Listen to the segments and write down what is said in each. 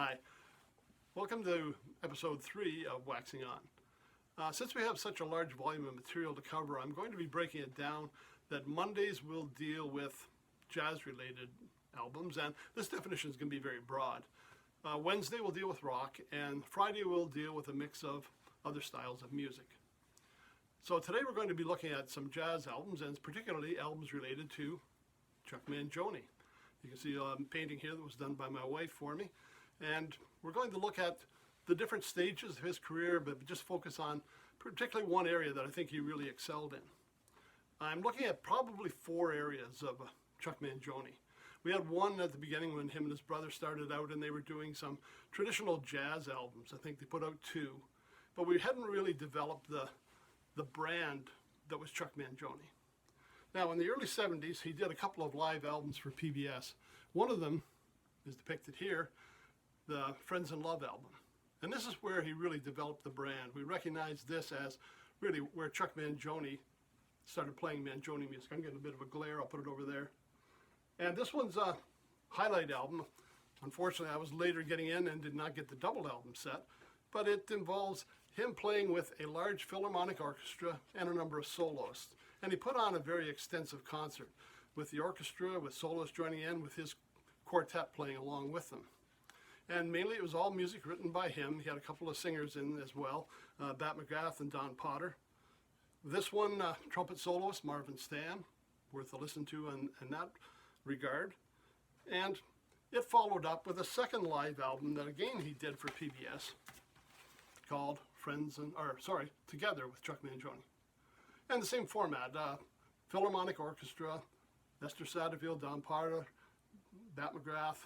Hi, welcome to episode 3 of Waxing On. Since we have such a large volume of material to cover, I'm going to be breaking it down that Mondays will deal with jazz-related albums, and this definition is going to be very broad. Wednesday will deal with rock, and Friday will deal with a mix of other styles of music. So today we're going to be looking at some jazz albums, and particularly albums related to Chuck Mangione. You can see a painting here that was done by my wife for me. And we're going to look at the different stages of his career, but just focus on particularly one area that I think he really excelled in. I'm looking at probably 4 areas of Chuck Mangione. We had one at the beginning when him and his brother started out and they were doing some traditional jazz albums. I think they put out 2, but we hadn't really developed the brand that was Chuck Mangione. Now in the early 70s he did a couple of live albums for PBS. One of them is depicted here, the Friends in Love album. And this is where he really developed the brand. We recognize this as really where Chuck Mangione started playing Mangione music. I'm getting a bit of a glare, I'll put it over there. And this one's a highlight album. Unfortunately, I was later getting in and did not get the double album set, but it involves him playing with a large philharmonic orchestra and a number of soloists. And he put on a very extensive concert with the orchestra, with soloists joining in, with his quartet playing along with them. And mainly it was all music written by him. He had a couple of singers in as well, Bat McGrath and Don Potter. This one, trumpet soloist Marvin Stan, worth a listen to in that regard. And it followed up with a second live album that again he did for PBS called Together with Chuck Mangione. And the same format, Philharmonic Orchestra, Esther Satterfield, Don Potter, Bat McGrath,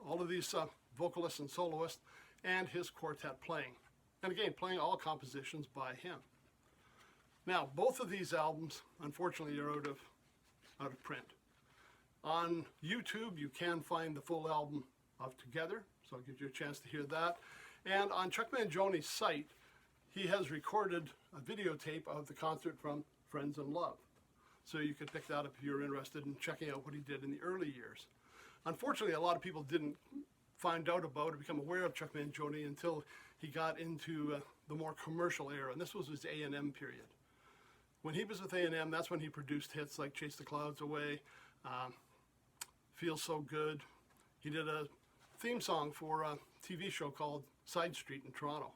all of these vocalists and soloists, and his quartet playing. And again, playing all compositions by him. Now, both of these albums, unfortunately, are out of print. On YouTube, you can find the full album of Together, so I'll give you a chance to hear that. And on Chuck Mangione's site, he has recorded a videotape of the concert from Friends in Love. So you could pick that up if you're interested in checking out what he did in the early years. Unfortunately, a lot of people didn't find out about or become aware of Chuck Mangione until he got into the more commercial era, and this was his A&M period. When he was with A&M, that's when he produced hits like Chase the Clouds Away, Feels So Good. He did a theme song for a TV show called Side Street in Toronto.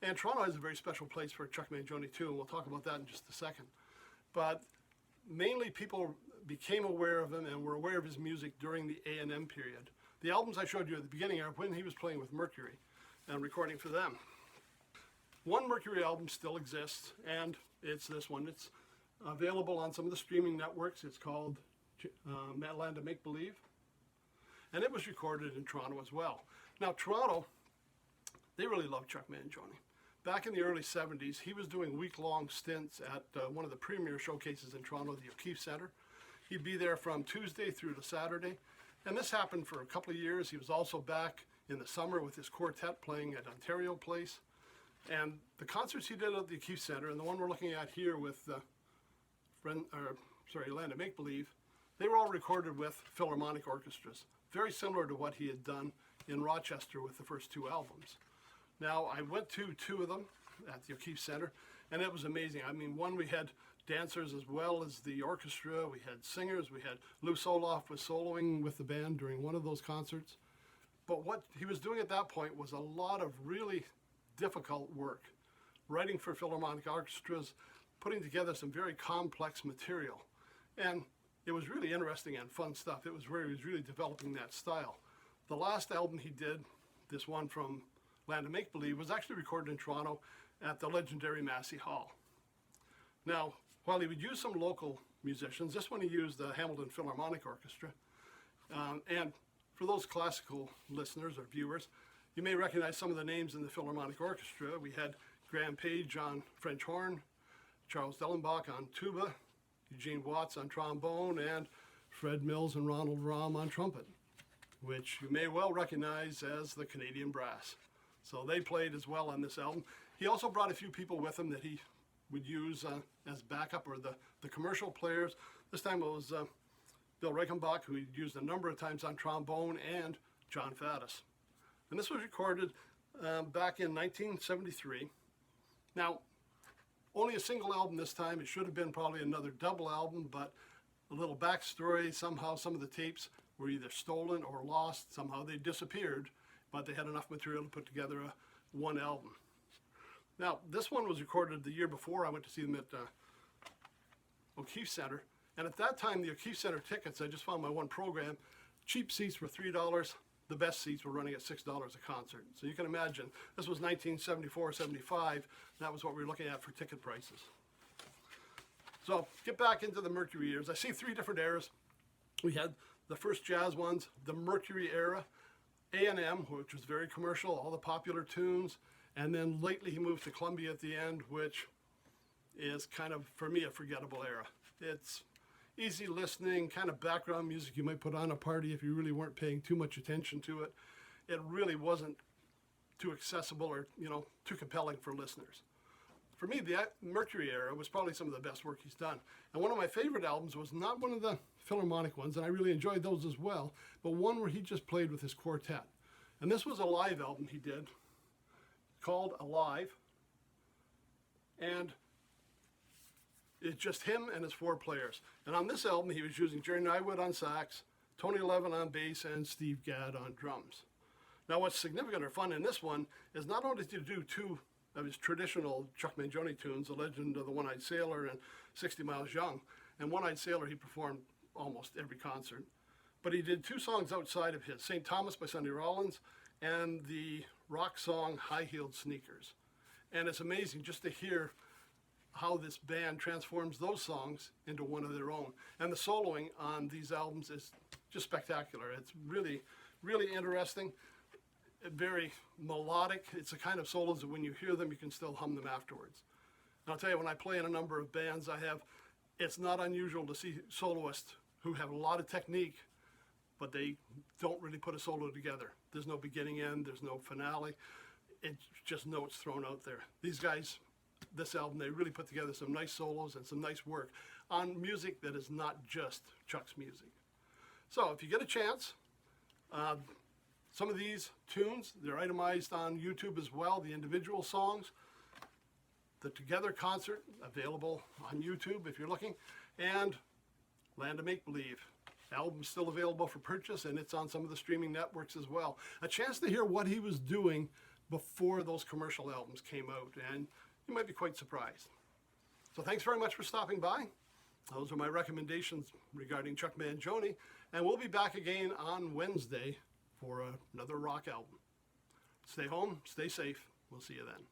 And Toronto has a very special place for Chuck Mangione too, and we'll talk about that in just a second. But mainly people became aware of him and were aware of his music during the A&M period. The albums I showed you at the beginning are when he was playing with Mercury and recording for them. One Mercury album still exists, and it's this one. It's available on some of the streaming networks. It's called Matalan to Make Believe, and it was recorded in Toronto as well. Now Toronto, they really love Chuck Mangione. Back in the early 70s, he was doing week-long stints at one of the premier showcases in Toronto, the O'Keefe Centre. He'd be there from Tuesday through to Saturday. And this happened for a couple of years. He was also back in the summer with his quartet playing at Ontario Place. And the concerts he did at the O'Keefe Centre, and the one we're looking at here with Land of Make Believe, they were all recorded with philharmonic orchestras, very similar to what he had done in Rochester with the first 2 albums. Now, I went to 2 of them at the O'Keefe Centre, and it was amazing. I mean, one, we had dancers as well as the orchestra, we had singers, we had Lou Soloff was soloing with the band during one of those concerts. But what he was doing at that point was a lot of really difficult work, writing for philharmonic orchestras, putting together some very complex material. And it was really interesting and fun stuff. It was where he was really developing that style. The last album he did, this one from Land of Make Believe, was actually recorded in Toronto at the legendary Massey Hall. Now, while he would use some local musicians, this one he used the Hamilton Philharmonic Orchestra. And for those classical listeners or viewers, you may recognize some of the names in the Philharmonic Orchestra. We had Graham Page on French horn, Charles Dellenbach on tuba, Eugene Watts on trombone, and Fred Mills and Ronald Rahm on trumpet, which you may well recognize as the Canadian Brass. So they played as well on this album. He also brought a few people with him that he would use as backup, or the commercial players. This time it was Bill Reichenbach, who he used a number of times on trombone, and John Faddis. And this was recorded back in 1973. Now, only a single album this time. It should have been probably another double album, but a little backstory. Somehow some of the tapes were either stolen or lost. Somehow they disappeared, but they had enough material to put together one album. Now, this one was recorded the year before. I went to see them at O'Keefe Center. And at that time, the O'Keefe Center tickets, I just found my one program, cheap seats were $3. The best seats were running at $6 a concert. So you can imagine, this was 1974, 75. That was what we were looking at for ticket prices. So get back into the Mercury years. I see three different eras. We had the first jazz ones, the Mercury era, A&M, which was very commercial, all the popular tunes. And then lately he moved to Columbia at the end, which is kind of, for me, a forgettable era. It's easy listening, kind of background music you might put on a party if you really weren't paying too much attention to it. It really wasn't too accessible or, too compelling for listeners. For me, the Mercury era was probably some of the best work he's done. And one of my favorite albums was not one of the Philharmonic ones, and I really enjoyed those as well, but one where he just played with his quartet. And this was a live album he did called Alive. And it's just him and his four players. And on this album, he was using Jerry Nywood on sax, Tony Levin on bass, and Steve Gadd on drums. Now, what's significant or fun in this one is not only did he do two of his traditional Chuck Mangione tunes, The Legend of the One-Eyed Sailor and 60 Miles Young, and One-Eyed Sailor he performed almost every concert, but he did two songs outside of his, St. Thomas by Sonny Rollins and the rock song High Heeled Sneakers. And it's amazing just to hear how this band transforms those songs into one of their own. And the soloing on these albums is just spectacular. It's really, really interesting, very melodic. It's the kind of solos that when you hear them, you can still hum them afterwards. And I'll tell you, when I play in a number of bands it's not unusual to see soloists who have a lot of technique, but they don't really put a solo together. There's no beginning end, there's no finale. It's just notes thrown out there. These guys, this album, they really put together some nice solos and some nice work on music that is not just Chuck's music. So if you get a chance, some of these tunes, they're itemized on YouTube as well, the individual songs. The Together concert, available on YouTube if you're looking, and Land of Make Believe. Album's still available for purchase, and it's on some of the streaming networks as well. A chance to hear what he was doing before those commercial albums came out, and you might be quite surprised. So thanks very much for stopping by. Those are my recommendations regarding Chuck Mangione, and we'll be back again on Wednesday for another rock album. Stay home, stay safe. We'll see you then.